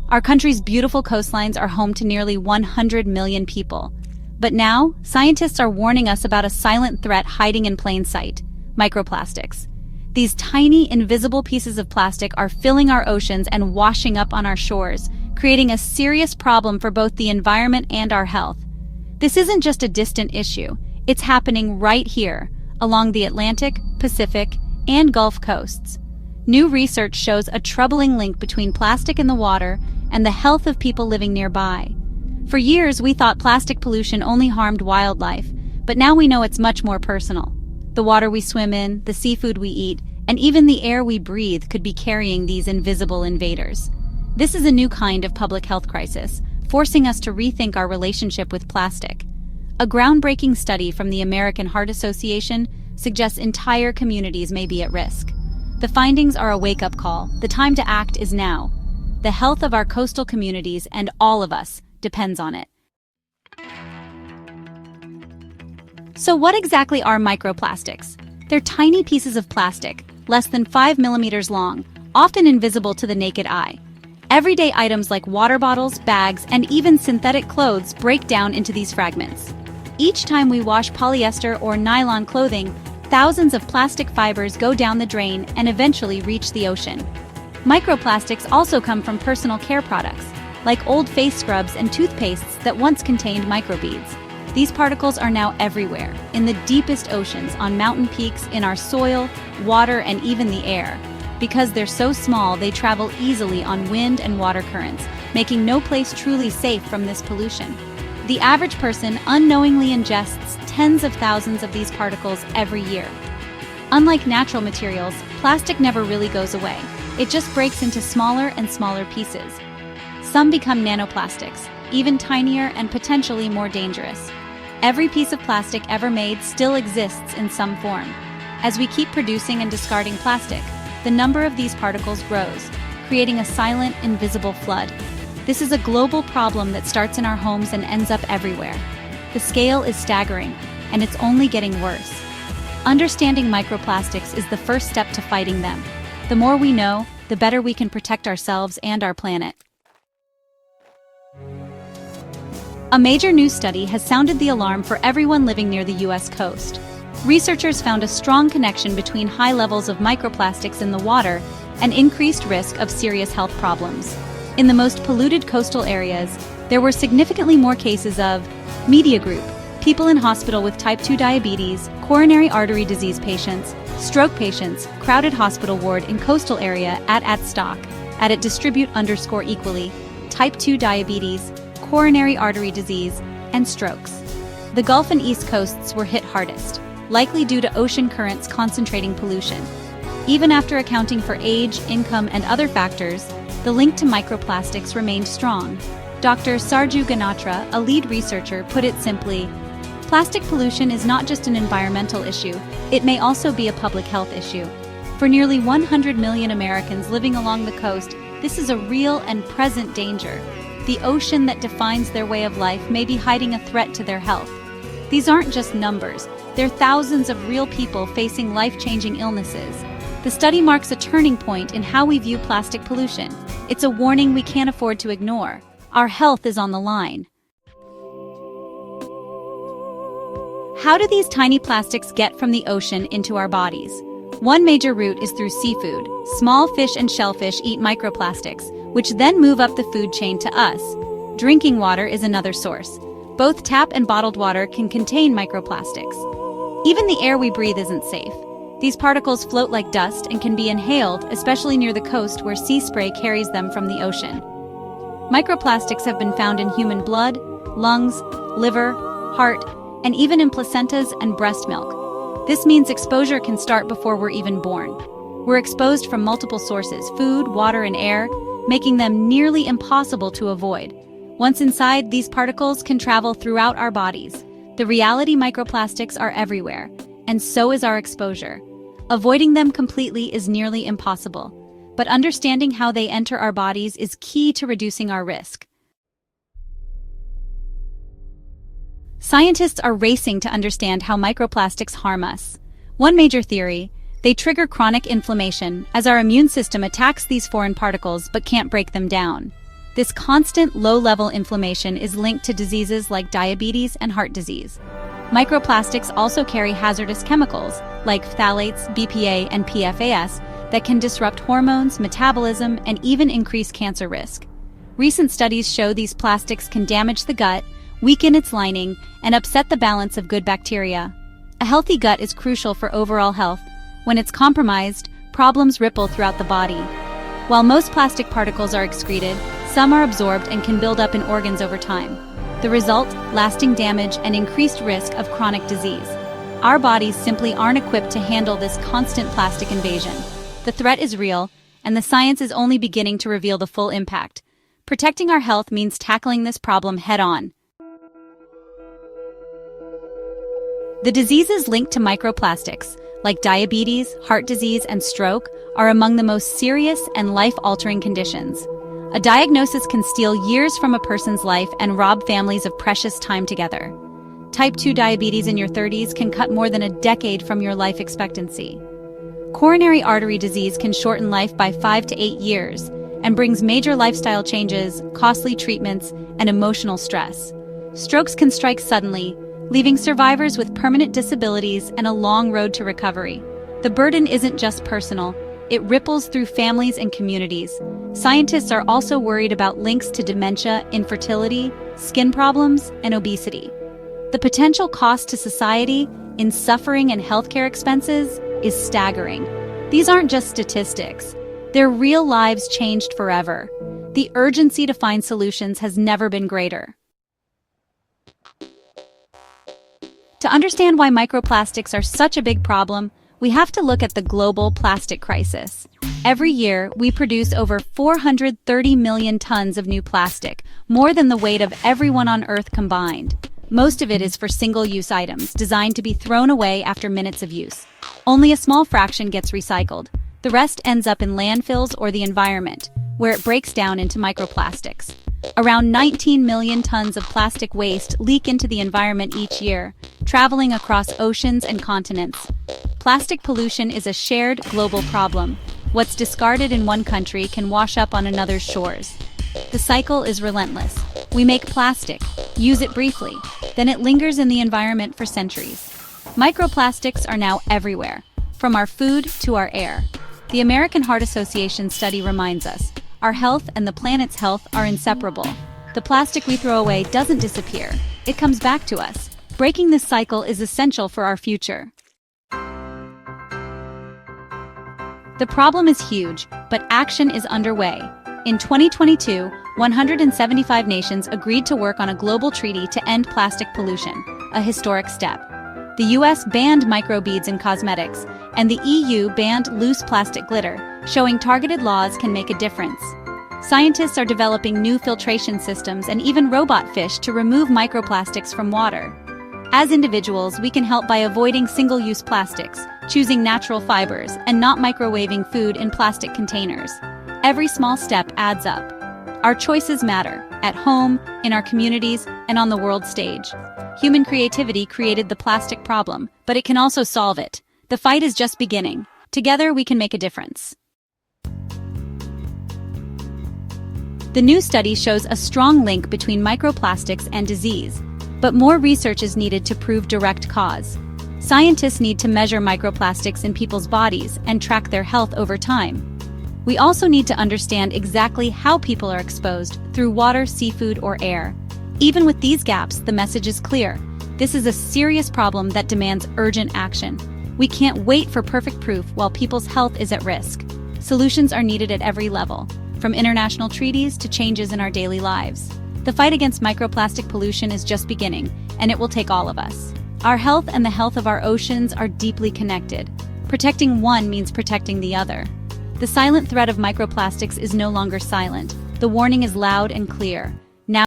Our country's beautiful coastlines are home to nearly 100 million people. But now, scientists are warning us about a silent threat hiding in plain sight: microplastics. These tiny, invisible pieces of plastic are filling our oceans and washing up on our shores, creating a serious problem for both the environment and our health. This isn't just a distant issue, it's happening right here, along the Atlantic, Pacific, and Gulf coasts. New research shows a troubling link between plastic in the water and the health of people living nearby. For years, we thought plastic pollution only harmed wildlife, but now we know it's much more personal. The water we swim in, the seafood we eat, and even the air we breathe could be carrying these invisible invaders. This is a new kind of public health crisis, forcing us to rethink our relationship with plastic. A groundbreaking study from the American Heart Association suggests entire communities may be at risk. The findings are a wake-up call. The time to act is now. The health of our coastal communities and all of us depends on it. So what exactly are microplastics? They're tiny pieces of plastic, less than 5 millimeters long, often invisible to the naked eye. Everyday items like water bottles, bags, and even synthetic clothes break down into these fragments. Each time we wash polyester or nylon clothing, thousands of plastic fibers go down the drain and eventually reach the ocean. Microplastics also come from personal care products, like old face scrubs and toothpastes that once contained microbeads. These particles are now everywhere, in the deepest oceans, on mountain peaks, in our soil, water, and even the air. Because they're so small, they travel easily on wind and water currents, making no place truly safe from this pollution. The average person unknowingly ingests tens of thousands of these particles every year. Unlike natural materials, plastic never really goes away. It just breaks into smaller and smaller pieces. Some become nanoplastics, even tinier and potentially more dangerous. Every piece of plastic ever made still exists in some form. As we keep producing and discarding plastic, the number of these particles grows, creating a silent, invisible flood. This is a global problem that starts in our homes and ends up everywhere. The scale is staggering, and it's only getting worse. Understanding microplastics is the first step to fighting them. The more we know, the better we can protect ourselves and our planet. A major new study has sounded the alarm for everyone living near the U.S. coast. Researchers found a strong connection between high levels of microplastics in the water and increased risk of serious health problems. In the most polluted coastal areas, there were significantly more cases of media group, people in hospital with type 2 diabetes, coronary artery disease patients, stroke patients, crowded hospital ward in coastal area at stock, at it distribute _equally, type 2 diabetes, coronary artery disease, and strokes. The Gulf and East coasts were hit hardest, likely due to ocean currents concentrating pollution. Even after accounting for age, income, and other factors, the link to microplastics remained strong. Dr. Sarju Ganatra, a lead researcher, put it simply, "Plastic pollution is not just an environmental issue, it may also be a public health issue. For nearly 100 million Americans living along the coast, this is a real and present danger. The ocean that defines their way of life may be hiding a threat to their health. These aren't just numbers, they're thousands of real people facing life-changing illnesses. The study marks a turning point in how we view plastic pollution. It's a warning we can't afford to ignore. Our health is on the line." How do these tiny plastics get from the ocean into our bodies? One major route is through seafood. Small fish and shellfish eat microplastics, which then move up the food chain to us. Drinking water is another source. Both tap and bottled water can contain microplastics. Even the air we breathe isn't safe. These particles float like dust and can be inhaled, especially near the coast where sea spray carries them from the ocean. Microplastics have been found in human blood, lungs, liver, heart, and even in placentas and breast milk. This means exposure can start before we're even born. We're exposed from multiple sources: food, water, and air, making them nearly impossible to avoid. Once inside, these particles can travel throughout our bodies. The reality: microplastics are everywhere, and so is our exposure. Avoiding them completely is nearly impossible, but understanding how they enter our bodies is key to reducing our risk. Scientists are racing to understand how microplastics harm us. One major theory: they trigger chronic inflammation as our immune system attacks these foreign particles but can't break them down. This constant low-level inflammation is linked to diseases like diabetes and heart disease. Microplastics also carry hazardous chemicals like phthalates, BPA, and PFAS that can disrupt hormones, metabolism, and even increase cancer risk. Recent studies show these plastics can damage the gut, weaken its lining, and upset the balance of good bacteria. A healthy gut is crucial for overall health. When it's compromised, problems ripple throughout the body. While most plastic particles are excreted, some are absorbed and can build up in organs over time. The result, lasting damage and increased risk of chronic disease. Our bodies simply aren't equipped to handle this constant plastic invasion. The threat is real, and the science is only beginning to reveal the full impact. Protecting our health means tackling this problem head-on. The diseases linked to microplastics, like diabetes, heart disease, and stroke, are among the most serious and life-altering conditions. A diagnosis can steal years from a person's life and rob families of precious time together. Type 2 diabetes in your 30s can cut more than a decade from your life expectancy. Coronary artery disease can shorten life by 5 to 8 years and brings major lifestyle changes, costly treatments, and emotional stress. Strokes can strike suddenly, leaving survivors with permanent disabilities and a long road to recovery. The burden isn't just personal, it ripples through families and communities. Scientists are also worried about links to dementia, infertility, skin problems, and obesity. The potential cost to society in suffering and healthcare expenses is staggering. These aren't just statistics. Their real lives changed forever. The urgency to find solutions has never been greater. To understand why microplastics are such a big problem, we have to look at the global plastic crisis. Every year, we produce over 430 million tons of new plastic, more than the weight of everyone on Earth combined. Most of it is for single-use items, designed to be thrown away after minutes of use. Only a small fraction gets recycled. The rest ends up in landfills or the environment, where it breaks down into microplastics. Around 19 million tons of plastic waste leak into the environment each year, traveling across oceans and continents. Plastic pollution is a shared global problem. What's discarded in one country can wash up on another's shores. The cycle is relentless. We make plastic, use it briefly, then it lingers in the environment for centuries. Microplastics are now everywhere, from our food to our air. The American Heart Association study reminds us, our health and the planet's health are inseparable. The plastic we throw away doesn't disappear, it comes back to us. Breaking this cycle is essential for our future. The problem is huge, but action is underway. In 2022, 175 nations agreed to work on a global treaty to end plastic pollution, a historic step. The US banned microbeads in cosmetics, and the EU banned loose plastic glitter, showing targeted laws can make a difference. Scientists are developing new filtration systems and even robot fish to remove microplastics from water. As individuals, we can help by avoiding single-use plastics, choosing natural fibers, and not microwaving food in plastic containers. Every small step adds up. Our choices matter, at home, in our communities, and on the world stage. Human creativity created the plastic problem, but it can also solve it. The fight is just beginning. Together, we can make a difference. The new study shows a strong link between microplastics and disease, but more research is needed to prove direct cause. Scientists need to measure microplastics in people's bodies and track their health over time. We also need to understand exactly how people are exposed through water, seafood, or air. Even with these gaps, the message is clear. This is a serious problem that demands urgent action. We can't wait for perfect proof while people's health is at risk. Solutions are needed at every level, from international treaties to changes in our daily lives. The fight against microplastic pollution is just beginning, and it will take all of us. Our health and the health of our oceans are deeply connected. Protecting one means protecting the other. The silent threat of microplastics is no longer silent. The warning is loud and clear.